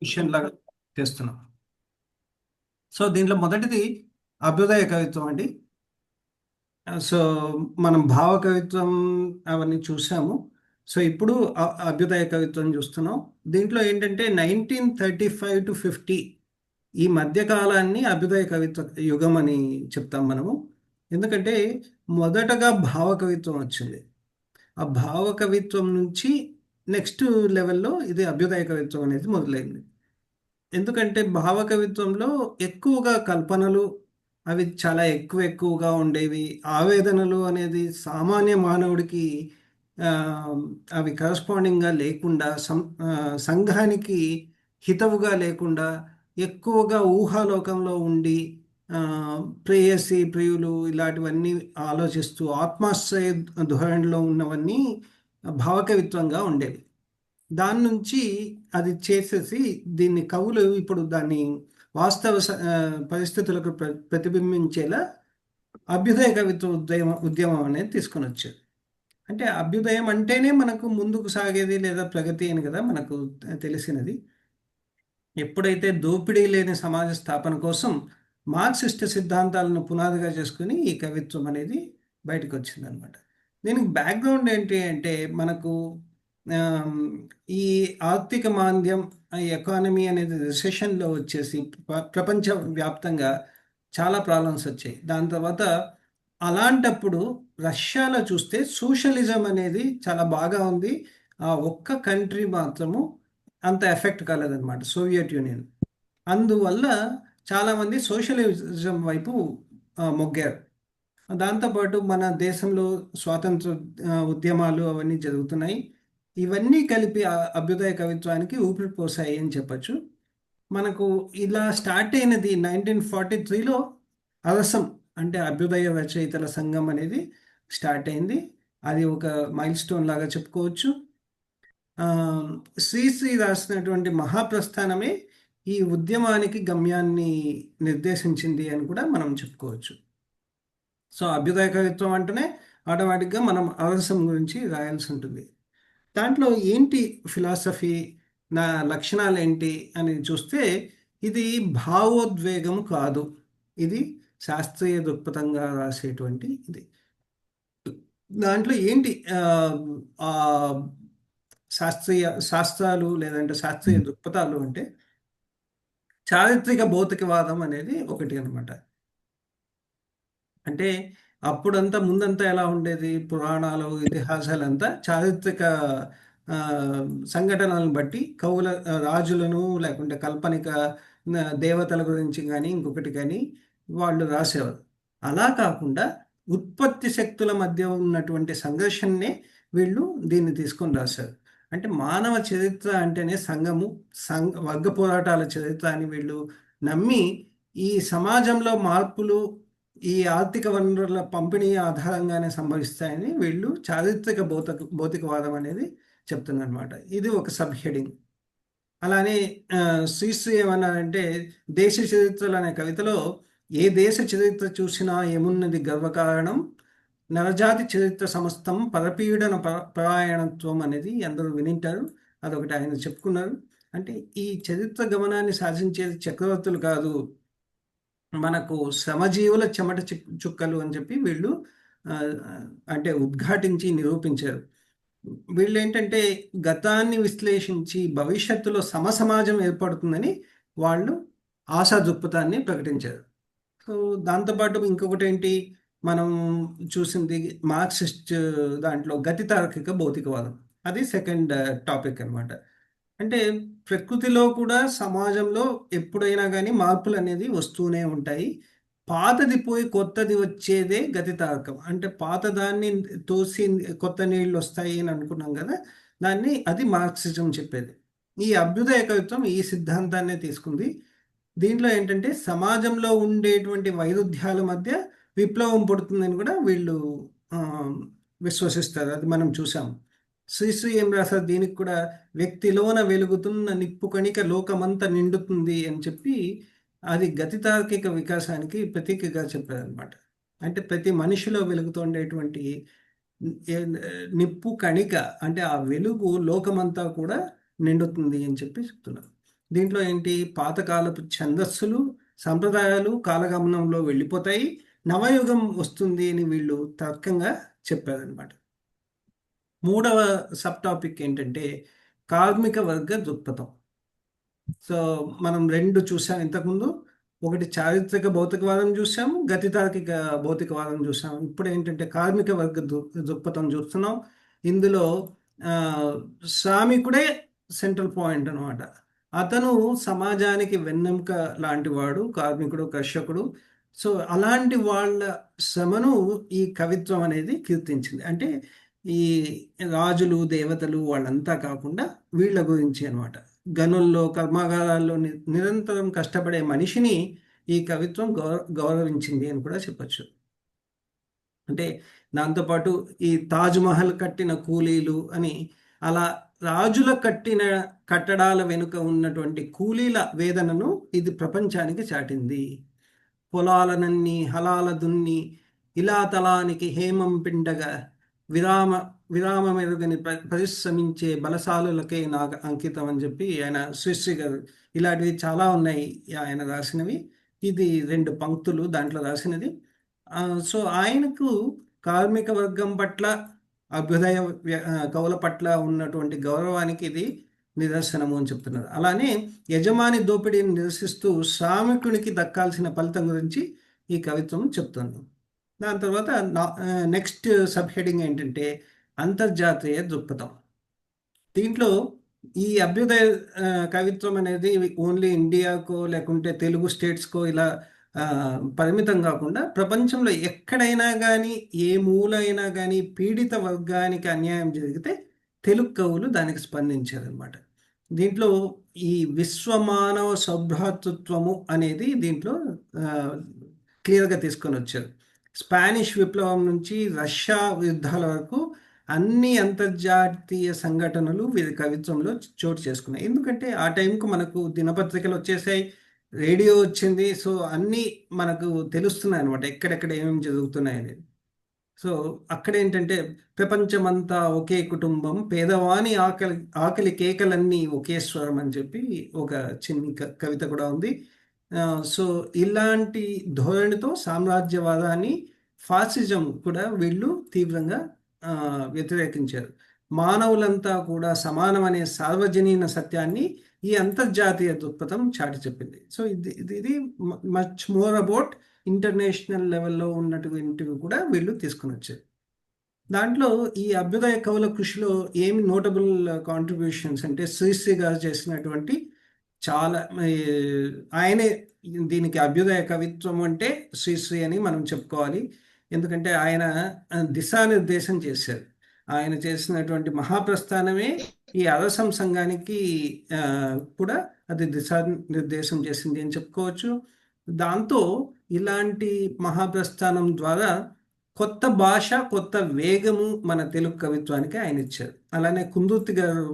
Machine లాగా చేస్తున్నాం. So దీంట్లో మొదటిది అభ్యుదయ కవిత్వం అండి. సో మనం భావ కవిత్వం అవన్నీ చూసాము. సో ఇప్పుడు అభ్యుదయ కవిత్వం చూస్తున్నాం. దీంట్లో ఏంటంటే 1935 to 50 ఈ మధ్య కాలాన్ని అభ్యుదయ కవిత్వ యుగం అని చెప్తాం మనము. ఎందుకంటే మొదటగా భావ కవిత్వం వచ్చింది. ఆ భావ కవిత్వం నుంచి నెక్స్ట్ లెవెల్లో ఇది అభ్యుదయ కవిత్వం అనేది మొదలైంది. ఎందుకంటే భావ కవిత్వంలో ఎక్కువగా కల్పనలు అవి చాలా ఎక్కువగా ఉండేవి. ఆవేదనలు అనేది సామాన్య మానవుడికి ఆ, అవి కరస్పాండింగ్గా లేకుండా సంఘానికి హితవుగా లేకుండా ఎక్కువగా ఊహాలోకంలో ఉండి ఆ, ప్రేయసి ప్రియులు ఇలాంటివన్నీ ఆలోచిస్తూ ఆత్మాశ్రయ ధోరణిలో ఉన్నవన్నీ భావకవిత్వంగా ఉండేవి. దాని నుంచి అది చేసేసి దీన్ని కవులు ఇప్పుడు దాన్ని వాస్తవ పరిస్థితులకు ప్రతిబింబించేలా అభ్యుదయ కవిత్వ ఉద్యమం అనేది తీసుకొని వచ్చారు. అంటే అభ్యుదయం అంటేనే మనకు ముందుకు సాగేది లేదా ప్రగతి అని కదా మనకు తెలిసినది. ఎప్పుడైతే దోపిడీ లేని సమాజ స్థాపన కోసం మార్క్సిస్ట్ సిద్ధాంతాలను పునాదిగా చేసుకుని ఈ కవిత్వం అనేది బయటకు వచ్చిందనమాట. దీనికి బ్యాక్గ్రౌండ్ ఏంటి అంటే మనకు ఆమ్, ఈ ఆర్థిక మాంద్యం, ఈ ఎకానమీ అనేది రిసెషన్లో వచ్చేసి ప్రపంచ వ్యాప్తంగా చాలా ప్రాబ్లమ్స్ వచ్చాయి. దాని తర్వాత అలాంటప్పుడు రష్యాలో చూస్తే సోషలిజం అనేది చాలా బాగా ఉంది. ఆ ఒక్క కంట్రీ మాత్రము అంత ఎఫెక్ట్ కాలేదన్నమాట, సోవియట్ యూనియన్. అందువల్ల చాలామంది సోషలిజం వైపు మొగ్గారు. దాంతోపాటు మన దేశంలో స్వాతంత్ర ఉద్యమాలు అవన్నీ జరుగుతున్నాయి. ఇవన్నీ కలిపి అభ్యుదయ కవిత్వానికి ఊపిరి పోసాయి అని చెప్పచ్చు. మనకు ఇలా స్టార్ట్ అయినది 1943లో అలసం అంటే అభ్యుదయ రచయితల సంఘం అనేది స్టార్ట్ అయింది. అది ఒక మైల్ స్టోన్ లాగా చెప్పుకోవచ్చు. ఆ, శ్రీశ్రీ రాసినటువంటి మహాప్రస్థానమే ఈ ఉద్యమానికి గమ్యాన్ని నిర్దేశించింది అని కూడా మనం చెప్పుకోవచ్చు. సో అభ్యుదయ కవిత్వం అంటేనే ఆటోమేటిక్గా మనం ఆదర్శం గురించి రాయాల్సి ఉంటుంది. దాంట్లో ఏంటి ఫిలాసఫీ, నా లక్షణాలు ఏంటి అని చూస్తే ఇది భావోద్వేగం కాదు, ఇది శాస్త్రీయ దృక్పథంగా రాసేటువంటి ఇది. దాంట్లో ఏంటి ఆ శాస్త్రాలు లేదంటే శాస్త్రీయ దృక్పథాలు అంటే చారిత్రక భౌతికవాదం అనేది ఒకటి అనమాట. అంటే అప్పుడంతా ముందంతా ఎలా ఉండేది, పురాణాలు ఇతిహాసాలంతా చారిత్రక ఆ, సంఘటనలను బట్టి కవుల రాజులను లేకుంటే కాల్పనిక దేవతల గురించి కానీ ఇంకొకటి కానీ వాళ్ళు రాసేవారు. అలా కాకుండా ఉత్పత్తి శక్తుల మధ్య ఉన్నటువంటి సంఘర్షణనే వీళ్ళు దీన్ని తీసుకొని రాశారు. అంటే మానవ చరిత్ర అంటేనే సంఘము, వర్గ పోరాటాల చరిత్ర అని వీళ్ళు నమ్మి ఈ సమాజంలో మార్పులు ఈ ఆర్థిక వనరుల పంపిణీ ఆధారంగానే సంభవిస్తాయని వీళ్ళు చారిత్రక భౌతికవాదం అనేది చెప్తుందన్నమాట. ఇది ఒక సబ్ హెడింగ్. అలానే శ్రీశ్రీ ఏమన్నారంటే దేశ చరిత్రలు అనే కవితలో ఏ దేశ చరిత్ర చూసినా ఏమున్నది గర్వకారణం, నరజాతి చరిత్ర సమస్తం పరపీడన పరాయణత్వం అనేది అందరూ వినింటారు. అదొకటి ఆయన చెప్పుకున్నారు. అంటే ఈ చరిత్ర గమనాన్ని సాధించేది చక్రవర్తులు కాదు, మనకు శ్రమజీవుల చెమట చుక్కలు అని చెప్పి వీళ్ళు ఆ, అంటే ఉద్ఘాటించి నిరూపించారు. వీళ్ళు ఏంటంటే గతాన్ని విశ్లేషించి భవిష్యత్తులో సమసమాజం ఏర్పడుతుందని వాళ్ళు ఆశా దృక్పథాన్ని ప్రకటించారు. సో దాంతోపాటు ఇంకొకటి ఏంటి మనం చూసింది మార్క్సిస్ట్ దాంట్లో గతి తార్కిక భౌతికవాదం, అది సెకండ్ టాపిక్ అన్నమాట. అంటే ప్రకృతిలో కూడా సమాజంలో ఎప్పుడైనా కానీ మార్పులు అనేది వస్తూనే ఉంటాయి. పాతది పోయి కొత్తది వచ్చేదే గతి తారకం. అంటే పాతదాన్ని తోసి కొత్త నీళ్ళు వస్తాయి అని అనుకున్నాం కదా, అది మార్క్సిజం చెప్పేది. ఈ అభ్యుదయ కవిత్వం ఈ సిద్ధాంతాన్ని తీసుకుంది. దీంట్లో ఏంటంటే సమాజంలో ఉండేటువంటి వైరుధ్యాల మధ్య విప్లవం పుడుతుందని కూడా వీళ్ళు ఆ, విశ్వసిస్తారు. అది మనం చూసాం. శ్రీశ్రీ ఏం రాశారు దీనికి కూడా, వ్యక్తిలోన వెలుగుతున్న నిప్పు కణిక లోకమంతా నిండుతుంది అని చెప్పి అది గతితార్కిక వికాసానికి ప్రతీకగా చెప్పారనమాట. అంటే ప్రతి మనిషిలో వెలుగుతుండేటువంటి ఏ- నిప్పు కణిక అంటే ఆ వెలుగు లోకమంతా కూడా నిండుతుంది అని చెప్పి చెప్తున్నారు. దీంట్లో ఏంటి, పాతకాలపు ఛందస్సులు సంప్రదాయాలు కాలగమనంలో వెళ్ళిపోతాయి, నవయుగం వస్తుంది అని వీళ్ళు తర్కంగా చెప్పారనమాట. మూడవ సబ్ టాపిక్ ఏంటంటే కార్మిక వర్గ దృక్పథం. సో మనం రెండు చూసాం ఇంతకుముందు, ఒకటి చారిత్రక భౌతికవాదం చూసాము, గతి తార్కిక భౌతికవాదం చూసాము. ఇప్పుడు ఏంటంటే కార్మిక వర్గ దృక్పథం చూస్తున్నాం. ఇందులో ఆ, శ్రామికుడే సెంట్రల్ పాయింట్ అనమాట. అతను సమాజానికి వెన్నెముక లాంటి వాడు, కార్మికుడు, కర్షకుడు. సో అలాంటి వాళ్ళ శ్రమను ఈ కవిత్వం అనేది కీర్తించింది. అంటే ఈ రాజులు దేవతలు వాళ్ళంతా కాకుండా వీళ్ళ గురించి అనమాట. గనుల్లో కర్మాగారాల్లో నిరంతరం కష్టపడే మనిషిని ఈ కవిత్వం గౌరవించింది అని కూడా చెప్పచ్చు. అంటే దాంతోపాటు ఈ తాజ్ మహల్ కట్టిన కూలీలు అని, అలా రాజుల కట్టిన కట్టడాల వెనుక ఉన్నటువంటి కూలీల వేదనను ఇది ప్రపంచానికి చాటింది. పొలాలనన్ని హలాల దున్ని ఇలా తలానికి హేమం పిండగా విరామ విరామమెరుగని పరిశ్రమించే బలశాలులకే నాకు అంకితం అని చెప్పి ఆయన శ్రీశ్రీ గారు, ఇలాంటివి చాలా ఉన్నాయి ఆయన రాసినవి. ఇది రెండు పంక్తులు దాంట్లో రాసినది. సో ఆయనకు కార్మిక వర్గం పట్ల, అభ్యుదయ కవుల పట్ల ఉన్నటువంటి గౌరవానికి ఇది నిదర్శనము అని చెప్తున్నారు. అలానే యజమాని దోపిడీని నిరసిస్తూ శ్రామికునికి దక్కాల్సిన ఫలితం గురించి ఈ కవిత్వం చెప్తుంది. దాని తర్వాత నెక్స్ట్ సబ్ హెడింగ్ ఏంటంటే అంతర్జాతీయ దృక్పథం. దీంట్లో ఈ అభ్యుదయ కవిత్వం అనేది ఓన్లీ ఇండియాకో లేకుంటే తెలుగు స్టేట్స్కో ఇలా పరిమితం కాకుండా ప్రపంచంలో ఎక్కడైనా కానీ, ఏ మూలైనా కానీ పీడిత వర్గానికి అన్యాయం జరిగితే తెలుగు కవులు దానికి స్పందించారనమాట. దీంట్లో ఈ విశ్వమానవ సౌభ్రాతృత్వము అనేది దీంట్లో క్లియర్గా తీసుకొని వచ్చారు. స్పానిష్ విప్లవం నుంచి రష్యా యుద్ధాల వరకు అన్ని అంతర్జాతీయ సంఘటనలు వీరి కవిత్వంలో చోటు చేసుకున్నాయి. ఎందుకంటే ఆ టైంకు మనకు దినపత్రికలు వచ్చేసాయి, రేడియో వచ్చింది. సో అన్నీ మనకు తెలుస్తున్నాయి అనమాట, ఎక్కడెక్కడ ఏమేమి జరుగుతున్నాయి అనేది. సో అక్కడ ఏంటంటే ప్రపంచమంతా ఒకే కుటుంబం, పేదవాని ఆకలి ఆకలి కేకలన్నీ ఒకే స్వరం అని చెప్పి ఒక చిన్ని కవిత కూడా ఉంది. సో ఇలాంటి ధోరణితో సామ్రాజ్యవాదాన్ని, ఫాసిజం కూడా వీళ్ళు తీవ్రంగా వ్యతిరేకించారు. మానవులంతా కూడా సమానం అనే సార్వజనీన సత్యాన్ని ఈ అంతర్జాతీయ దృక్పథం చాటి చెప్పింది. సో ఇది మచ్ మోర్ అబౌట్ ఇంటర్నేషనల్ లెవెల్లో ఉన్నటువంటివి కూడా వీళ్ళు తీసుకుని వచ్చారు. దాంట్లో ఈ అభ్యుదయ కవుల కృషిలో ఏమి నోటబుల్ కాంట్రిబ్యూషన్స్ అంటే శ్రీశ్రీ గారు చేసినటువంటి చాలా, ఆయనే దీనికి అభ్యుదయ కవిత్వం అంటే శ్రీశ్రీ అని మనం చెప్పుకోవాలి. ఎందుకంటే ఆయన దిశానిర్దేశం చేశారు. ఆయన చేసినటువంటి మహాప్రస్థానమే ఈ అరసం సంఘానికి కూడా అది దిశానిర్దేశం చేసింది అని చెప్పుకోవచ్చు. దాంతో ఇలాంటి మహాప్రస్థానం ద్వారా కొత్త భాష, కొత్త వేగము మన తెలుగు కవిత్వానికి ఆయన ఇచ్చారు. అలానే కుందుర్తి గారు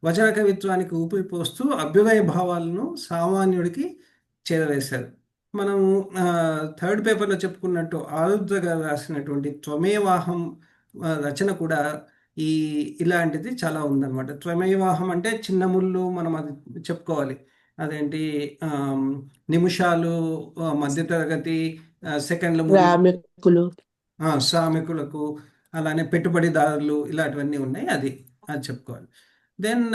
వచన కవిత్వానికి ఊపిరి పోస్తూ అభ్యుదయ భావాలను సామాన్యుడికి చేరవేశారు. మనము థర్డ్ పేపర్లో చెప్పుకున్నట్టు ఆరుద్ర గారు రాసినటువంటి త్వమేవాహం రచన కూడా ఇలాంటిది చాలా ఉందన్నమాట. త్వమేవాహం అంటే చిన్న ముళ్ళు, మనం అది చెప్పుకోవాలి. అదేంటి, నిమిషాలు, మధ్యతరగతి, సెకండ్ల ముళ్ళు, శ్రామికులకు, అలానే పెట్టుబడిదారులు, ఇలాంటివన్నీ ఉన్నాయి. అది చెప్పుకోవాలి. దెన్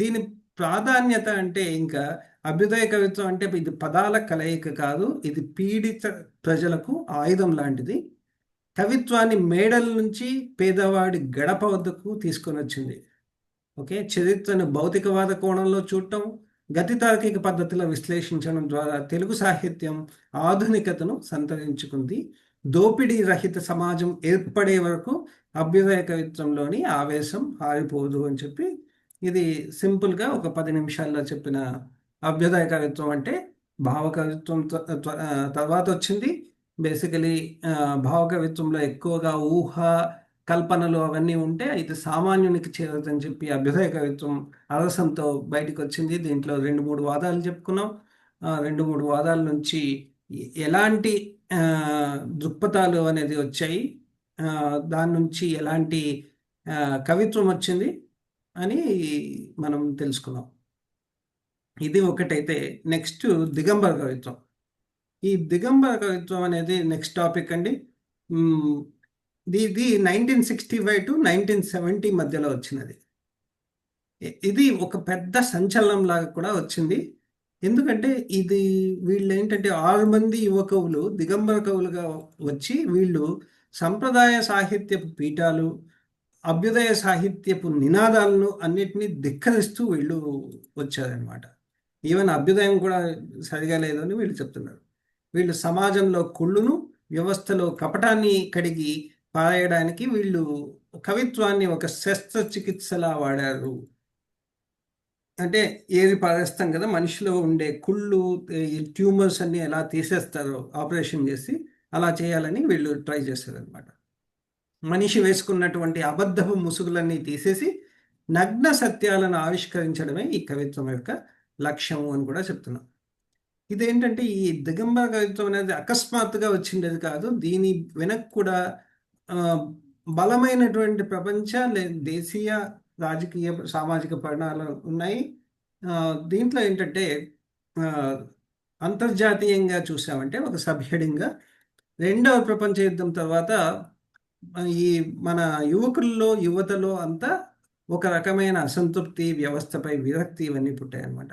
దీని ప్రాధాన్యత అంటే ఇంకా అభ్యుదయ కవిత్వం అంటే ఇది పదాల కలయిక కాదు, ఇది పీడిత ప్రజలకు ఆయుధం లాంటిది. కవిత్వాన్ని మేడల నుంచి పేదవాడి గడప వద్దకు తీసుకొని వచ్చింది. ఓకే, చరిత్రను భౌతికవాద కోణంలో చూడటం, గతి తార్కిక పద్ధతిలో విశ్లేషించడం ద్వారా తెలుగు సాహిత్యం ఆధునికతను సంతరించుకుంది. దోపిడీ రహిత సమాజం ఏర్పడే వరకు అభ్యుదయ కవిత్వంలోని ఆవేశం ఆరిపోదు అని చెప్పి, ఇది సింపుల్గా ఒక 10 నిమిషాల్లో చెప్పిన అభ్యుదయ కవిత్వం. అంటే భావ కవిత్వం తర్వాత వచ్చింది. బేసికలీ భావకవిత్వంలో ఎక్కువగా ఊహ, కల్పనలు అవన్నీ ఉంటే ఇది సామాన్యునికి చేరదని చెప్పి అభ్యుదయ కవిత్వం అరసంతో బయటకు వచ్చింది. దీంట్లో 2-3 వాదాలు చెప్పుకున్నాం. 2-3 వాదాల నుంచి ఎలాంటి దృక్పథాలు అనేది వచ్చాయి, దాని నుంచి ఎలాంటి కవిత్వం వచ్చింది అని మనం తెలుసుకున్నాం. ఇది ఒకటైతే నెక్స్ట్ దిగంబర కవిత్వం. ఈ దిగంబర కవిత్వం అనేది నెక్స్ట్ టాపిక్ అండి. మ్మ్, ఇది 1965 టు 1970 మధ్యలో వచ్చినది. ఇది ఒక పెద్ద సంచలనం లాగా కూడా వచ్చింది. ఎందుకంటే ఇది వీళ్ళు ఏంటంటే 6 మంది యువ కవులు దిగంబర కవులుగా వచ్చి వీళ్ళు సంప్రదాయ సాహిత్యపు పీఠాలు, అభ్యుదయ సాహిత్యపు నినాదాలను అన్నిటినీ ధిక్కరిస్తూ వీళ్ళు వచ్చారనమాట. ఈవెన్ అభ్యుదయం కూడా సరిగా లేదని వీళ్ళు చెప్తున్నారు. వీళ్ళు సమాజంలో కుళ్ళును, వ్యవస్థలో కపటాన్ని కడిగి పారేయడానికి వీళ్ళు కవిత్వాన్ని ఒక శస్త్రచికిత్సలా వాడారు. అంటే ఏది పారేస్తాం కదా, మనిషిలో ఉండే కుళ్ళు, ఈ ట్యూమర్స్ అన్ని ఎలా తీసేస్తారో ఆపరేషన్ చేసి అలా చేయాలని వీళ్ళు ట్రై చేశారనమాట. మనిషి వేసుకున్నటువంటి అబద్ధపు ముసుగులన్నీ తీసేసి నగ్న సత్యాలను ఆవిష్కరించడమే ఈ కవిత్వం యొక్క లక్ష్యము అని కూడా చెప్తున్నాం. ఇదేంటంటే ఈ దిగంబర కవిత్వం అనేది అకస్మాత్తుగా వచ్చిండేది కాదు. దీని వెనక్కి కూడా ఆ, బలమైనటువంటి ప్రపంచ దేశీయ రాజకీయ సామాజిక పరిణామాలు ఉన్నాయి. దీంట్లో ఏంటంటే ఆ, అంతర్జాతీయంగా చూసామంటే ఒక సబ్ హెడింగ్గా రెండవ ప్రపంచ యుద్ధం తర్వాత ఈ మన యువతలో అంతా ఒక రకమైన అసంతృప్తి, వ్యవస్థపై విరక్తి ఇవన్నీ పుట్టాయి అన్నమాట.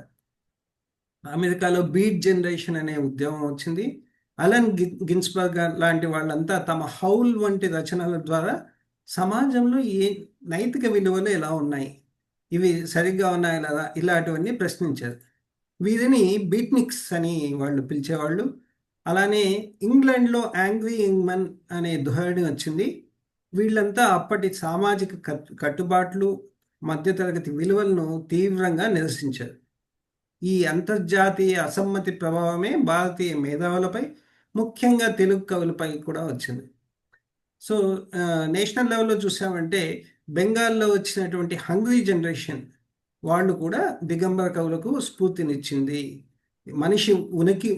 అమెరికాలో బీట్ జనరేషన్ అనే ఉద్యమం వచ్చింది. అలన్ గిన్స్బర్గ్ లాంటి వాళ్ళంతా తమ హౌల్ వంటి రచనల ద్వారా సమాజంలో ఏ నైతిక విలువలు ఎలా ఉన్నాయి, ఇవి సరిగ్గా ఉన్నాయా లేదా, ఇలాంటివన్నీ ప్రశ్నించారు. వీరిని బీట్నిక్స్ అని వాళ్ళు పిలిచేవాళ్ళు. అలానే ఇంగ్లాండ్లో యాంగ్రీ యంగ్మన్ అనే ధోరణి వచ్చింది. వీళ్ళంతా అప్పటి సామాజిక కట్టుబాట్లు, మధ్యతరగతి విలువలను తీవ్రంగా నిరసించారు. ఈ అంతర్జాతీయ అసమ్మతి ప్రభావమే భారతీయ మేధావులపై, ముఖ్యంగా తెలుగు కవులపై కూడా వచ్చింది. సో నేషనల్ లెవెల్లో చూసామంటే బెంగాల్లో వచ్చినటువంటి హంగ్రీ జనరేషన్ వాళ్ళు కూడా దిగంబర కవులకు స్ఫూర్తినిచ్చింది. మనిషి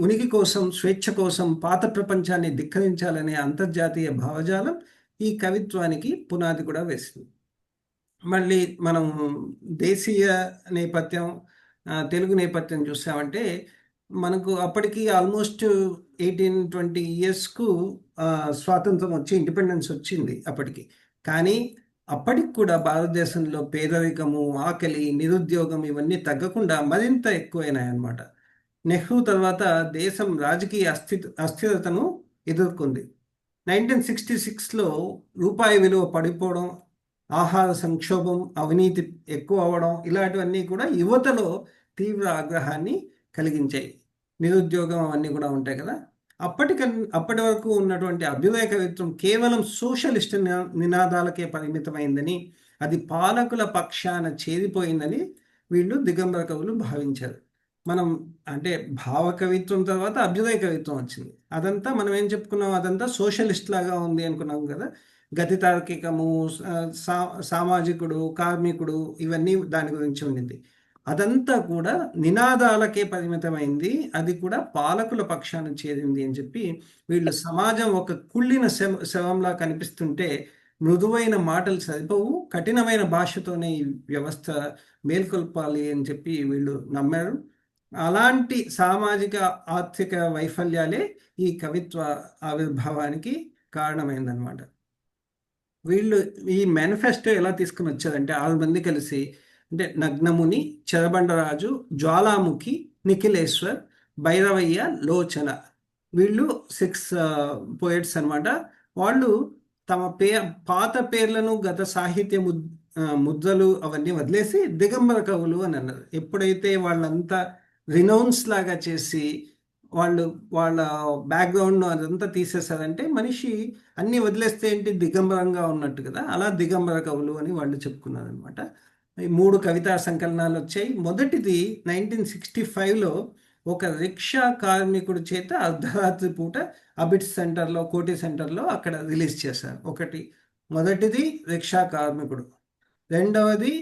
ఉనికి కోసం, స్వేచ్ఛ కోసం పాత ప్రపంచాన్ని ధిక్కరించాలనే అంతర్జాతీయ భావజాలం ఈ కవిత్వానికి పునాది కూడా వేసింది. మళ్ళీ మనం దేశీయ నేపథ్యం, తెలుగు నేపథ్యం చూసామంటే మనకు అప్పటికి ఆల్మోస్ట్ 18-20 ఇయర్స్కు స్వాతంత్రం వచ్చి ఇండిపెండెన్స్ వచ్చింది అప్పటికి. కానీ అప్పటికి కూడా భారతదేశంలో పేదరికము, ఆకలి, నిరుద్యోగం ఇవన్నీ తగ్గకుండా మరింత ఎక్కువైనాయి అన్నమాట. నెహ్రూ తర్వాత దేశం రాజకీయ అస్థిరతను ఎదుర్కొంది. 1966లో రూపాయి విలువ పడిపోవడం, ఆహార సంక్షోభం, అవినీతి ఎక్కువ అవ్వడం, ఇలాంటివన్నీ కూడా యువతలో తీవ్ర ఆగ్రహాన్ని కలిగించాయి. నిరుద్యోగం అవన్నీ కూడా ఉంటాయి కదా. అప్పటి వరకు ఉన్నటువంటి అభ్యుదయ కవిత్వం కేవలం సోషలిస్ట్ నినాదాలకే పరిమితమైందని, అది పాలకుల పక్షాన చేరిపోయిందని వీళ్ళు దిగంబర కవులు భావించారు. మనం అంటే భావ కవిత్వం తర్వాత అభ్యుదయ కవిత్వం వచ్చింది. అదంతా మనం ఏం చెప్పుకున్నాం, అదంతా సోషలిస్ట్ లాగా ఉంది అనుకున్నాం కదా. గతి తార్కికము, సామాజికుడు, కార్మికుడు, ఇవన్నీ దాని గురించి ఉండింది. అదంతా కూడా నినాదాలకే పరిమితమైంది, అది కూడా పాలకుల పక్షాన చేరింది అని చెప్పి వీళ్ళు సమాజం ఒక కుళ్ళిన శవంలా కనిపిస్తుంటే మృదువైన మాటలు సరిపోవు, కఠినమైన భాషతోనే ఈ వ్యవస్థ మేల్కొల్పాలి అని చెప్పి వీళ్ళు నమ్మారు. అలాంటి సామాజిక ఆర్థిక వైఫల్యాలే ఈ కవిత్వ ఆవిర్భావానికి కారణమైందనమాట. వీళ్ళు ఈ మేనిఫెస్టో ఎలా తీసుకుని వచ్చారంటే 6 మంది కలిసి, అంటే నగ్నముని, చెరబండరాజు, జ్వాలాముఖి, నిఖిలేశ్వర్, భైరవయ్య, లోచన, వీళ్ళు 6 పోయిట్స్ అనమాట. వాళ్ళు తమ పాత పేర్లను, గత సాహిత్య ముద్రలు అవన్నీ వదిలేసి దిగంబర కవులు అని అన్నారు. ఎప్పుడైతే వాళ్ళంతా రినౌన్స్ లాగా చేసి వాళ్ళు వాళ్ళ బ్యాక్గ్రౌండ్ అదంతా తీసేశారంటే మనిషి అన్నీ వదిలేస్తే ఏంటి, దిగంబరంగా ఉన్నట్టు కదా. అలా దిగంబర కవులు అని వాళ్ళు చెప్పుకున్నారు అనమాట. ఈ 3 కవితా సంకలనాలు వచ్చాయి. మొదటిది 1965లో ఒక రిక్షా కార్మికుడి చేత అర్ధరాత్రి పూట అబిడ్స్ సెంటర్లో, కోటి సెంటర్లో అక్కడ రిలీజ్ చేశారు. మొదటిది రిక్షా కార్మికుడు, రెండవది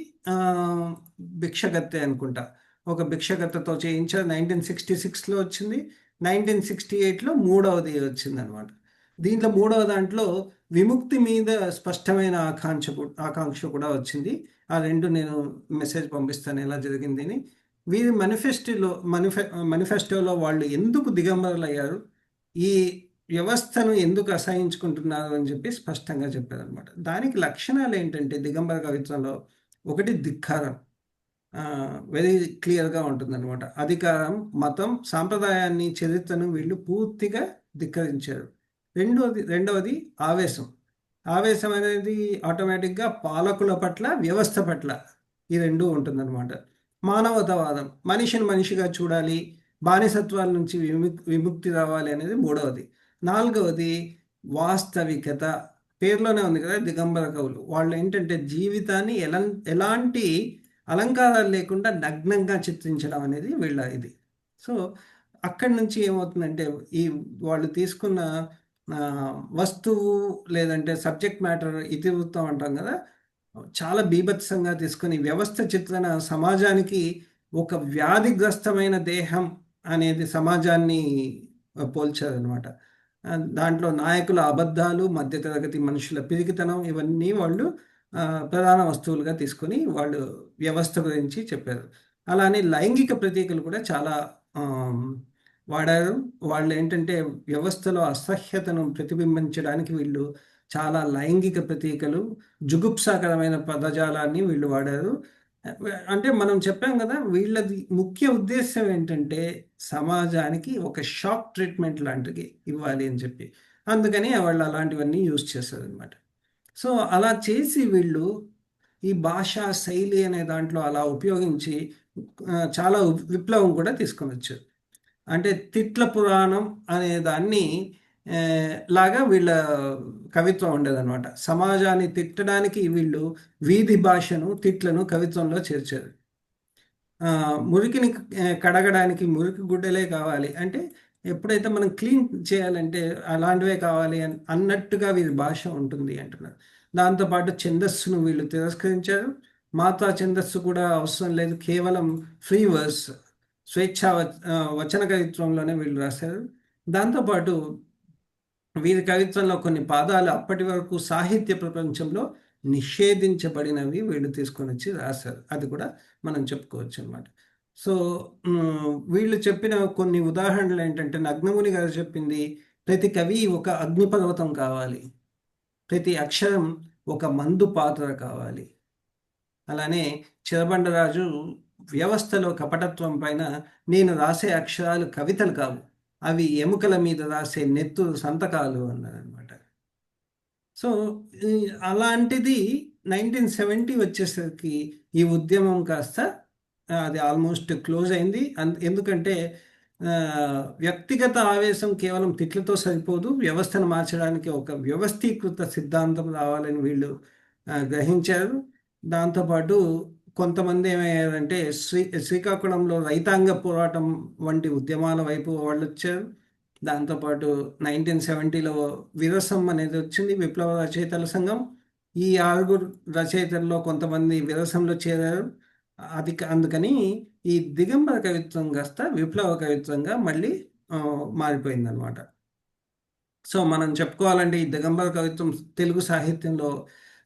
భిక్షగత్తె అనుకుంటా, ఒక భిక్షగత్తెతో చేయించారు. 1966లో వచ్చింది. 1968లో మూడవది వచ్చింది అనమాట. దీంట్లో మూడవ దాంట్లో విముక్తి మీద స్పష్టమైన ఆకాంక్ష కూడా వచ్చింది. ఆ రెండు నేను మెసేజ్ పంపిస్తాను ఎలా జరిగింది అని. వీరి మేనిఫెస్టోలో వాళ్ళు ఎందుకు దిగంబరులు అయ్యారు, ఈ వ్యవస్థను ఎందుకు అసహించుకుంటున్నారు అని చెప్పి స్పష్టంగా చెప్పారనమాట. దానికి లక్షణాలు ఏంటంటే దిగంబర కవిత్వంలో ఒకటి ధిక్కారం, వెరీ క్లియర్గా ఉంటుందన్నమాట. అధికారం, మతం, సాంప్రదాయాన్ని, చరిత్రను వీళ్ళు పూర్తిగా ధిక్కరించారు. రెండవది ఆవేశం. ఆవేశం అనేది ఆటోమేటిక్గా పాలకుల పట్ల, వ్యవస్థ పట్ల, ఈ రెండు ఉంటుందన్నమాట. మానవతావాదం, మనిషిని మనిషిగా చూడాలి, బానిసత్వాల నుంచి విముక్తి రావాలి అనేది మూడవది. నాలుగవది వాస్తవికత. పేర్లోనే ఉంది కదా దిగంబర కవులు, వాళ్ళు ఏంటంటే జీవితాన్ని ఎలాంటి అలంకారాలు లేకుండా నగ్నంగా చిత్రించడం అనేది వీళ్ళ ఇది. సో అక్కడి నుంచి ఏమవుతుందంటే ఈ వాళ్ళు తీసుకున్న వస్తువు లేదంటే సబ్జెక్ట్ మ్యాటర్ ఇతివృత్తం అంటాం కదా, చాలా బీభత్సంగా తీసుకొని వ్యవస్థ చిత్రణ సమాజానికి ఒక వ్యాధిగ్రస్తమైన దేహం అనేది సమాజాన్ని పోల్చారనమాట. దాంట్లో నాయకుల అబద్ధాలు, మధ్యతరగతి మనుషుల పిరికితనం, ఇవన్నీ వాళ్ళు ప్రధాన వస్తువులుగా తీసుకొని వాళ్ళు వ్యవస్థ గురించి చెప్పారు. అలానే లైంగిక ప్రతీకలు కూడా చాలా వాడారు. వాళ్ళు ఏంటంటే వ్యవస్థలో అసహ్యతను ప్రతిబింబించడానికి వీళ్ళు చాలా లైంగిక ప్రతీకలు, జుగుప్సాకరమైన పదజాలాన్ని వీళ్ళు వాడారు. అంటే మనం చెప్పాం కదా, వీళ్ళది ముఖ్య ఉద్దేశం ఏంటంటే సమాజానికి ఒక షాక్ ట్రీట్మెంట్ లాంటిది ఇవ్వాలి అని చెప్పి, అందుకని వాళ్ళు అలాంటివన్నీ యూజ్ చేశారనమాట. సో అలా చేసి వీళ్ళు ఈ భాషా శైలి అనే దాంట్లో అలా ఉపయోగించి చాలా విప్లవం కూడా తీసుకొని వచ్చారు. అంటే తిట్ల పురాణం అనే దాన్ని లాగా వీళ్ళ కవిత్వం ఉండేదన్నమాట. సమాజాన్ని తిట్టడానికి వీళ్ళు వీధి భాషను, తిట్లను కవిత్వంలో చేర్చారు. మురికిని కడగడానికి మురికి గుడ్డలే కావాలి అంటే, ఎప్పుడైతే మనం క్లీన్ చేయాలంటే అలాంటివే కావాలి అన్నట్టుగా వీరి భాష ఉంటుంది అంటున్నారు. దాంతోపాటు ఛందస్సును వీళ్ళు తిరస్కరించారు. మాతా ఛందస్సు కూడా అవసరం లేదు, కేవలం ఫ్రీ వర్స్, స్వేచ్ఛా వచన కవిత్వంలోనే వీళ్ళు రాశారు. దాంతోపాటు వీరి కవిత్వంలో కొన్ని పాదాలు అప్పటి వరకు సాహిత్య ప్రపంచంలో నిషేధించబడినవి వీళ్ళు తీసుకొని వచ్చి రాశారు. అది కూడా మనం చెప్పుకోవచ్చు అనమాట. సో వీళ్ళు చెప్పిన కొన్ని ఉదాహరణలు ఏంటంటే, నగ్నముని గారు చెప్పింది, ప్రతి కవి ఒక అగ్నిపర్వతం కావాలి, ప్రతి అక్షరం ఒక మందు పాత్ర కావాలి. అలానే చిరబండరాజు వ్యవస్థలో కపటత్వం పైన, నేను రాసే అక్షరాలు కవితలు కావు, అవి ఎముకల మీద రాసే నెత్తురు సంతకాలు అన్నారనమాట. సో అలాంటిది 1970 వచ్చేసరికి ఈ ఉద్యమం కాస్త అది ఆల్మోస్ట్ క్లోజ్ అయింది. ఎందుకంటే వ్యక్తిగత ఆవేశం కేవలం తిట్లతో సరిపోదు, వ్యవస్థను మార్చడానికి ఒక వ్యవస్థీకృత సిద్ధాంతం రావాలని వీళ్ళు గ్రహించారు. దాంతోపాటు కొంతమంది ఏమయ్యారంటే శ్రీకాకుళంలో రైతాంగ పోరాటం వంటి ఉద్యమాల వైపు వాళ్ళు వచ్చారు. దాంతోపాటు 1970లో విరసం అనేది వచ్చింది, విప్లవ రచయితల సంఘం. ఈ 6 రచయితల్లో కొంతమంది విరసంలో చేరారు. అందుకని ఈ దిగంబర కవిత్వం కాస్త విప్లవ కవిత్వంగా మళ్ళీ మారిపోయిందనమాట. సో మనం చెప్పుకోవాలంటే ఈ దిగంబర కవిత్వం తెలుగు సాహిత్యంలో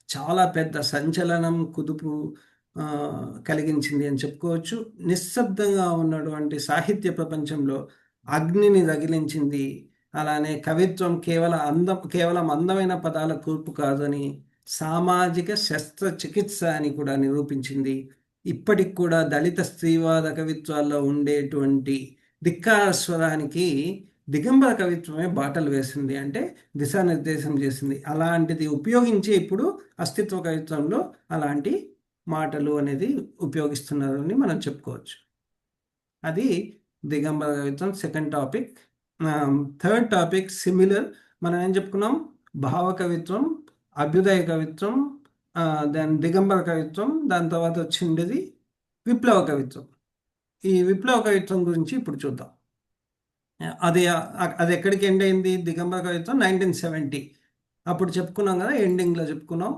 చాలా పెద్ద సంచలనం, కుదుపు కలిగించింది అని చెప్పుకోవచ్చు. నిశ్శబ్దంగా ఉన్నటువంటి సాహిత్య ప్రపంచంలో అగ్నిని రగిలించింది. అలానే కవిత్వం కేవలం అందమైన పదాల కూర్పు కాదని, సామాజిక శస్త్రచికిత్స అని కూడా నిరూపించింది. ఇప్పటికి కూడా దళిత స్త్రీవాద కవిత్వాల్లో ఉండేటువంటి ధిక్కార స్వరానికి దిగంబర కవిత్వమే బాటలు వేసింది, అంటే దిశానిర్దేశం చేసింది. అలాంటిది ఉపయోగించి ఇప్పుడు అస్తిత్వ కవిత్వంలో అలాంటి మాటలు అనేది ఉపయోగిస్తున్నారని మనం చెప్పుకోవచ్చు. అది దిగంబర కవిత్వం second topic. Third topic similar. మనం ఏం చెప్పుకున్నాం, భావ కవిత్వం, అభ్యుదయ కవిత్వం, దాని దిగంబర కవిత్వం, దాని తర్వాత వచ్చిండేది విప్లవ కవిత్వం. ఈ విప్లవ కవిత్వం గురించి ఇప్పుడు చూద్దాం. అది అది ఎక్కడికి ఎండ్ అయింది, దిగంబర కవిత్వం 1970. అప్పుడు చెప్పుకున్నాం కదా, ఎండింగ్లో చెప్పుకున్నాం.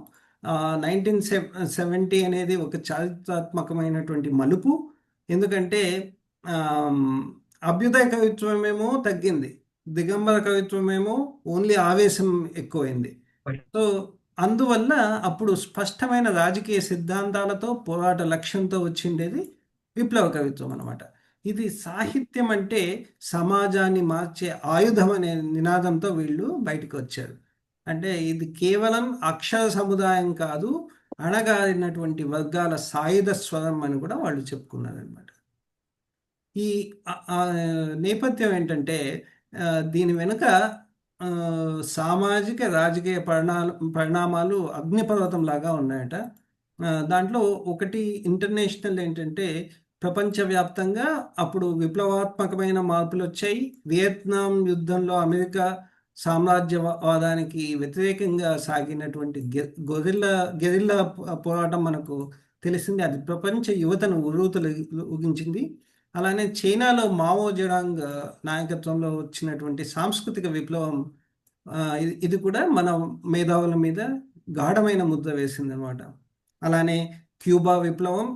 1970 అనేది ఒక చారిత్రాత్మకమైనటువంటి మలుపు. ఎందుకంటే అభ్యుదయ కవిత్వమేమో తగ్గింది, దిగంబర కవిత్వమేమో ఓన్లీ ఆవేశం ఎక్కువైంది. సో అందువల్ల అప్పుడు స్పష్టమైన రాజకీయ సిద్ధాంతాలతో, పోరాట లక్ష్యంతో వచ్చిండేది విప్లవ కవిత్వం అన్నమాట. ఇది సాహిత్యం అంటే సమాజాన్ని మార్చే ఆయుధం అనే నినాదంతో వీళ్ళు బయటకు వచ్చారు. అంటే ఇది కేవలం అక్షర సముదాయం కాదు, అణగారినటువంటి వర్గాల సాయుధ స్వరం అని కూడా వాళ్ళు చెప్పుకున్నారనమాట. ఈ నేపథ్యం ఏంటంటే దీని వెనుక ఆ, సామాజిక రాజకీయ పరిణామాలు అగ్నిపర్వతం లాగా ఉన్నాయట. దాంట్లో ఒకటి ఇంటర్నేషనల్ ఏంటంటే ప్రపంచవ్యాప్తంగా అప్పుడు విప్లవాత్మకమైన మార్పులు వచ్చాయి. వియత్నాం యుద్ధంలో అమెరికా సామ్రాజ్యవాదానికి వ్యతిరేకంగా సాగినటువంటి గెరిల్లా పోరాటం మనకు తెలిసింది. అది ప్రపంచ యువతను ఊగించింది. అలానే చైనాలో మావో జెడాంగ్ నాయకత్వంలో వచ్చినటువంటి సాంస్కృతిక విప్లవం, ఇది కూడా మన మేధావుల మీద గాఢమైన ముద్ర వేసిందనమాట. అలానే క్యూబా విప్లవం,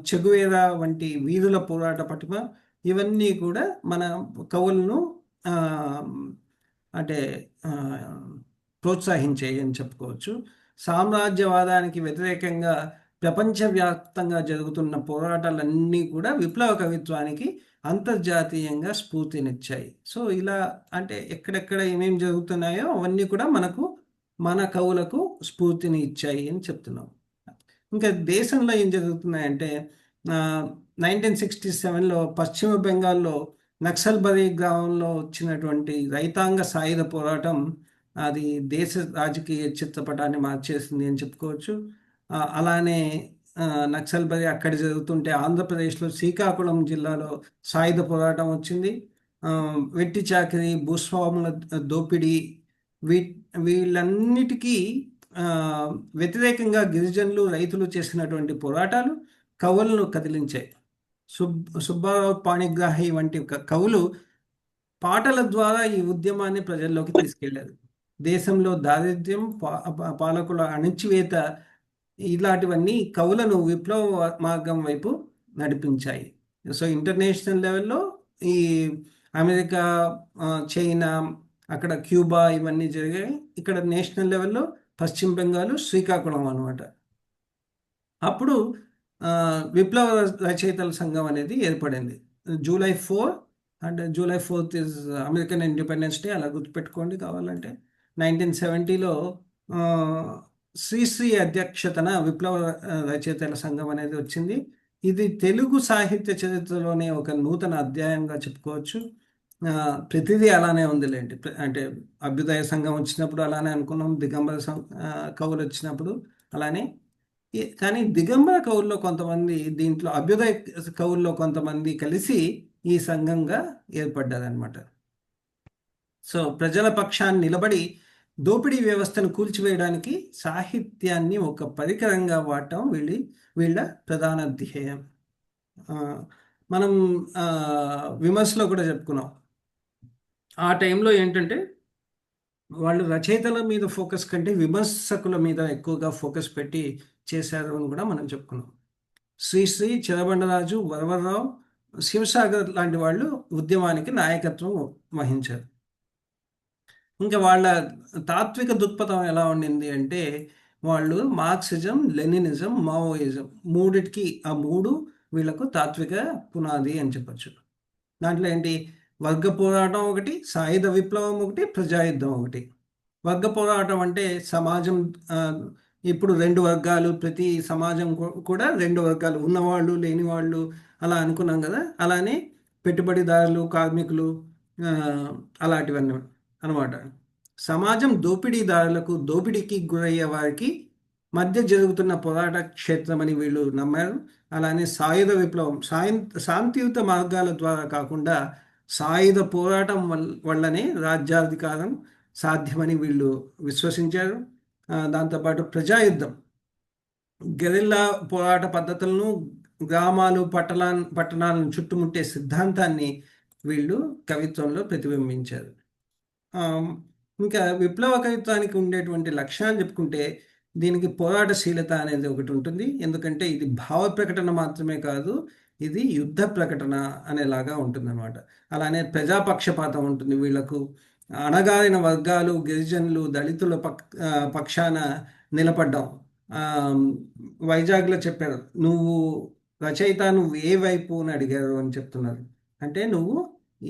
చెగువేరా వంటి వీరుల పోరాట పటిమ, ఇవన్నీ కూడా మన కవులను ఆ, అంటే ఆ, ప్రోత్సహించాయి అని చెప్పుకోవచ్చు. సామ్రాజ్యవాదానికి వ్యతిరేకంగా ప్రపంచవ్యాప్తంగా జరుగుతున్న పోరాటాలన్నీ కూడా విప్లవ కవిత్వానికి అంతర్జాతీయంగా స్ఫూర్తినిచ్చాయి. సో ఇలా అంటే ఎక్కడెక్కడ ఏమేమి జరుగుతున్నాయో అవన్నీ కూడా మన కవులకు స్ఫూర్తిని ఇచ్చాయి అని చెప్తున్నాం. ఇంకా దేశంలో ఏం జరుగుతున్నాయంటే 1967లో పశ్చిమ బెంగాల్లో నక్సల్బరీ గ్రామంలో వచ్చినటువంటి రైతాంగ సాయుధ పోరాటం అది దేశ రాజకీయ చిత్రపటాన్ని మార్చేసింది అని చెప్పుకోవచ్చు. అలానే నక్సల్బరీ అక్కడ జరుగుతుంటే ఆంధ్రప్రదేశ్లో శ్రీకాకుళం జిల్లాలో సాయుధ పోరాటం వచ్చింది. వెట్టి చాకిరి, భూస్వాముల దోపిడీ, వీ వీళ్ళన్నిటికీ వ్యతిరేకంగా గిరిజనులు, రైతులు చేసినటువంటి పోరాటాలు కవులను కదిలించాయి. సుబ్బారావు పాణిగ్రాహి వంటి కవులు పాటల ద్వారా ఈ ఉద్యమాన్ని ప్రజల్లోకి తీసుకెళ్లారు. దేశంలో దారిద్ర్యం, పాలకుల అణిచివేత, ఇలాంటివన్నీ కవులను విప్లవ మార్గం వైపు నడిపించాయి. సో ఇంటర్నేషనల్ లెవెల్లో ఈ అమెరికా, చైనా, అక్కడ క్యూబా ఇవన్నీ జరిగాయి. ఇక్కడ నేషనల్ లెవెల్లో పశ్చిమ బెంగాల్, శ్రీకాకుళం అనమాట. అప్పుడు విప్లవ రచయితల సంఘం అనేది ఏర్పడింది. July 4 and July 4th is American independence day, అలా గుర్తుపెట్టుకోండి కావాలంటే. 1970లో శ్రీశ్రీ అధ్యక్షతన విప్లవ రచయితల సంఘం అనేది వచ్చింది. ఇది తెలుగు సాహిత్య చరిత్రలోనే ఒక నూతన అధ్యాయంగా చెప్పుకోవచ్చు. ప్రతిదీ అలానే ఉందిలేండి. అంటే అభ్యుదయ సంఘం వచ్చినప్పుడు అలానే అనుకున్నాం, దిగంబర కవులు వచ్చినప్పుడు అలానే. కానీ దిగంబర కవుల్లో కొంతమంది, దీంట్లో అభ్యుదయ కవుల్లో కొంతమంది కలిసి ఈ సంఘంగా ఏర్పడ్డారనమాట. సో ప్రజల పక్షాన్ని నిలబడి దోపిడీ వ్యవస్థను కూల్చివేయడానికి సాహిత్యాన్ని ఒక పరికరంగా వాడటం వీళ్ళ ప్రధాన ధ్యేయం. మనం విమర్శలో కూడా చెప్పుకున్నాం. ఆ టైంలో ఏంటంటే వాళ్ళు రచయితల మీద ఫోకస్ కంటే విమర్శకుల మీద ఎక్కువగా ఫోకస్ పెట్టి చేశారు అని కూడా మనం చెప్పుకున్నాం. శ్రీశ్రీ, చెరబండరాజు, వరవరరావు, శివసాగర్ లాంటి వాళ్ళు ఉద్యమానికి నాయకత్వం వహించారు. ఇంకా వాళ్ళ తాత్విక దృక్పథం ఎలా ఉండింది అంటే వాళ్ళు మార్క్సిజం, లెనినిజం, మావోయిజం మూడిటికి, ఆ మూడు వీళ్ళకు తాత్విక పునాది అని చెప్పచ్చు. దాంట్లో ఏంటి, వర్గ పోరాటం ఒకటి, సాయుధ విప్లవం ఒకటి, ప్రజాయుద్ధం ఒకటి. వర్గ పోరాటం అంటే సమాజం, ఇప్పుడు రెండు వర్గాలు, ప్రతి సమాజం కూడా రెండు వర్గాలు, ఉన్నవాళ్ళు లేనివాళ్ళు అలా అనుకున్నాం కదా. అలానే పెట్టుబడిదారులు, కార్మికులు, అలాంటివన్నీ అనమాట. సమాజం దోపిడీదారులకు, దోపిడీకి గురయ్యే వారికి మధ్య జరుగుతున్న పోరాట క్షేత్రమని వీళ్ళు నమ్మారు. అలానే సాయుధ విప్లవం శాంతియుత మార్గాల ద్వారా కాకుండా సాయుధ పోరాటం వల్లనే రాజ్యాధికారం సాధ్యమని వీళ్ళు విశ్వసించారు. దాంతోపాటు ప్రజాయుద్ధం, గెరిల్లా పోరాట పద్ధతులను, గ్రామాలు, పట్టణాలను చుట్టుముట్టే సిద్ధాంతాన్ని వీళ్ళు కవిత్వంలో ప్రతిబింబించారు. ఇంకా విప్లవ కవిత్వానికి ఉండేటువంటి లక్షణాలు చెప్పుకుంటే దీనికి పోరాటశీలత అనేది ఒకటి ఉంటుంది. ఎందుకంటే ఇది భావ ప్రకటన మాత్రమే కాదు, ఇది యుద్ధ ప్రకటన అనేలాగా ఉంటుందన్నమాట. అలానే ప్రజాపక్షపాతం ఉంటుంది వీళ్లకు. అణగారిన వర్గాలు, గిరిజనులు, దళితుల పక్షాన నిలబడ్డాం. వైజాగ్లో చెప్పారు, నువ్వు రచయిత నువ్వు ఏ వైపు అని అడిగారు అని చెప్తున్నారు. అంటే నువ్వు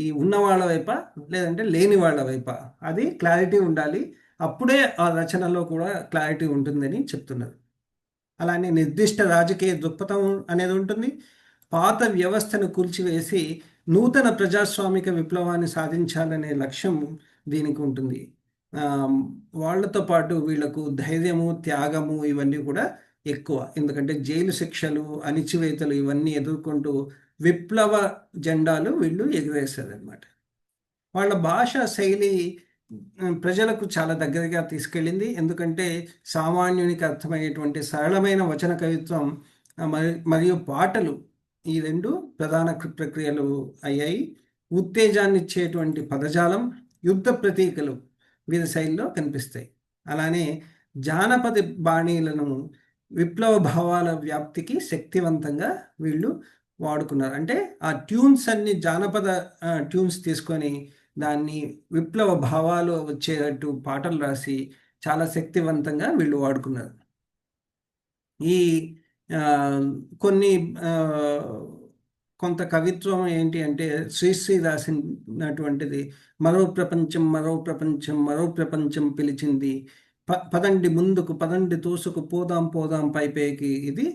ఈ ఉన్న వాళ్ళ వైపా లేదంటే లేని వాళ్ళ వైపా, అది క్లారిటీ ఉండాలి. అప్పుడే ఆ రచనలో కూడా క్లారిటీ ఉంటుందని చెప్తున్నారు. అలానే నిర్దిష్ట రాజకీయ దృక్పథం అనేది ఉంటుంది. పాత వ్యవస్థను కూల్చివేసి నూతన ప్రజాస్వామిక విప్లవాన్ని సాధించాలనే లక్ష్యం దీనికి ఉంటుంది. ఆ, వాళ్ళతో పాటు వీళ్ళకు ధైర్యము, త్యాగము ఇవన్నీ కూడా ఎక్కువ. ఎందుకంటే జైలు శిక్షలు, అణిచివేతలు ఇవన్నీ ఎదుర్కొంటూ విప్లవ జెండాలు వీళ్ళు ఎగురేశారనమాట. వాళ్ళ భాషా శైలి ప్రజలకు చాలా దగ్గరగా తీసుకెళ్ళింది. ఎందుకంటే సామాన్యునికి అర్థమయ్యేటువంటి సరళమైన వచన కవిత్వం, మరియు పాటలు, ఈ రెండు ప్రధాన ప్రక్రియలు అయ్యాయి. ఉత్తేజాన్ని ఇచ్చేటువంటి పదజాలం, యుద్ధ ప్రతీకలు వీరి శైలిలో కనిపిస్తాయి. అలానే జానపద బాణీలను విప్లవ భావాల వ్యాప్తికి శక్తివంతంగా వీళ్ళు వాడుకున్నారు. అంటే ఆ ట్యూన్స్ అన్ని జానపద ట్యూన్స్ తీసుకొని దాన్ని విప్లవ భావాలు వచ్చేటట్టు పాటలు రాసి చాలా శక్తివంతంగా వీళ్ళు వాడుకున్నారు. ఈ ఆ, కొన్ని ఆ, కొంత కవిత్వం ఏంటి అంటే శ్రీశ్రీ రాసినటువంటిది మరో ప్రపంచం, మరో ప్రపంచం, మరో ప్రపంచం పిలిచింది, పదండి ముందుకు, పదండి తోసుకు, పోదాం పోదాం పైపైకి, ఇది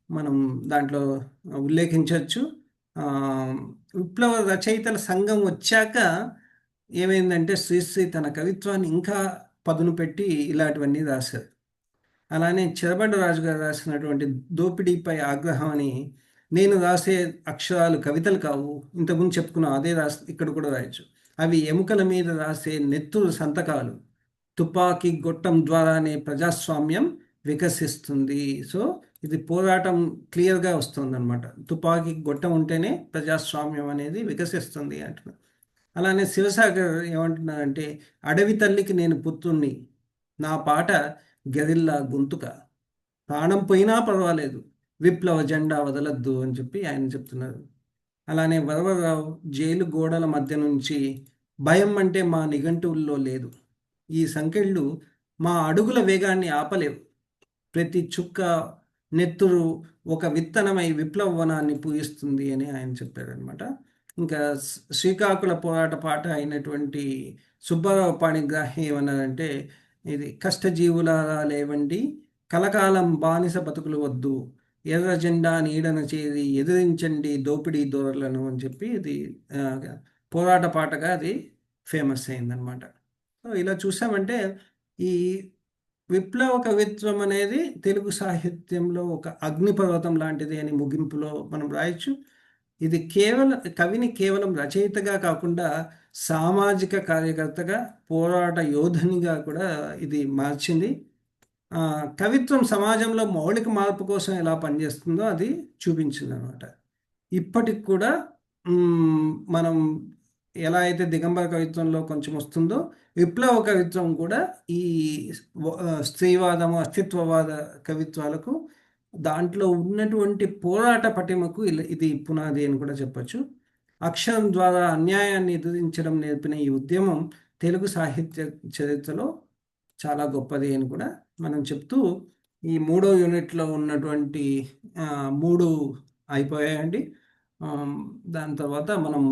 మనం దాంట్లో ఉల్లేఖించవచ్చు. ఆ, విప్లవ రచయితల సంఘం వచ్చాక ఏమైందంటే శ్రీశ్రీ తన కవిత్వాన్ని ఇంకా పదును పెట్టి ఇలాంటివన్నీ రాశారు. అలానే చిరబండ రాజు గారు రాసినటువంటి దోపిడీపై ఆగ్రహం అని, నేను రాసే అక్షరాలు కవితలు కావు, ఇంతకుముందు చెప్పుకున్నాం అదే ఇక్కడ కూడా రాయొచ్చు, అవి ఎముకల మీద రాసే నెత్తురు సంతకాలు, తుపాకీ గొట్టం ద్వారానే ప్రజాస్వామ్యం వికసిస్తుంది. సో ఇది పోరాటం క్లియర్గా వస్తుంది అనమాట. తుపాకీ గొట్టం ఉంటేనే ప్రజాస్వామ్యం అనేది వికసిస్తుంది అంటున్నారు. అలానే శివసాగర్ ఏమంటున్నారంటే, అడవి తల్లికి నేను పుత్రుణ్ణి, నా పాట గెరిల్లా గొంతుక, ప్రాణం పోయినా పర్వాలేదు, విప్లవ జెండా వదలద్దు అని చెప్పి ఆయన చెప్తున్నారు. అలానే వరవరరావు, జైలు గోడల మధ్య నుంచి భయం అంటే మా నిఘంటువుల్లో లేదు, ఈ సంకెళ్ళు మా అడుగుల వేగాన్ని ఆపలేవు, ప్రతి చుక్క నెత్తురు ఒక విత్తనమై విప్లవ వనాన్ని పూయిస్తుంది అని ఆయన చెప్పారనమాట. ఇంకా శ్రీకాకుళ పోరాట పాట అయినటువంటి సుబ్బారావు పాణిగ్రాహి ఏమన్నారంటే, ఇది కష్టజీవులారా లేవండి, కలకాలం బానిస బతుకులు వద్దు, ఎర్ర జెండా నీడన చేరి ఎదిరించండి దోపిడీ దొరలను అని చెప్పి ఇది ఆ, పోరాట పాటగా అది ఫేమస్ అయిందనమాట. సో ఇలా చూసామంటే ఈ విప్లవ కవిత్వం అనేది తెలుగు సాహిత్యంలో ఒక అగ్నిపర్వతం లాంటిది అని ముగింపులో మనం రాయొచ్చు. ఇది కవిని కేవలం రచయితగా కాకుండా సామాజిక కార్యకర్తగా, పోరాట యోధునిగా కూడా ఇది మార్చింది. కవిత్వం సమాజంలో మౌలిక మార్పు కోసం ఎలా పనిచేస్తుందో అది చూపించింది అనమాట. ఇప్పటికి కూడా మనం ఎలా అయితే దిగంబర కవిత్వంలో కొంచెం వస్తుందో, విప్లవ కవిత్వం కూడా ఈ స్త్రీవాదము, అస్తిత్వవాద కవిత్వాలకు, దాంట్లో ఉన్నటువంటి పోరాట పటిమకు ఇది పునాది అని కూడా చెప్పచ్చు. అక్షరం ద్వారా అన్యాయాన్ని ఎదిరించడం నేర్పిన ఈ ఉద్యమం తెలుగు సాహిత్య చరిత్రలో చాలా గొప్పది అని కూడా మనం చెప్తూ, ఈ 3వ యూనిట్లో ఉన్నటువంటి 3 అయిపోయాయండి. దాని తర్వాత మనం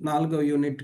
4వ యూనిట్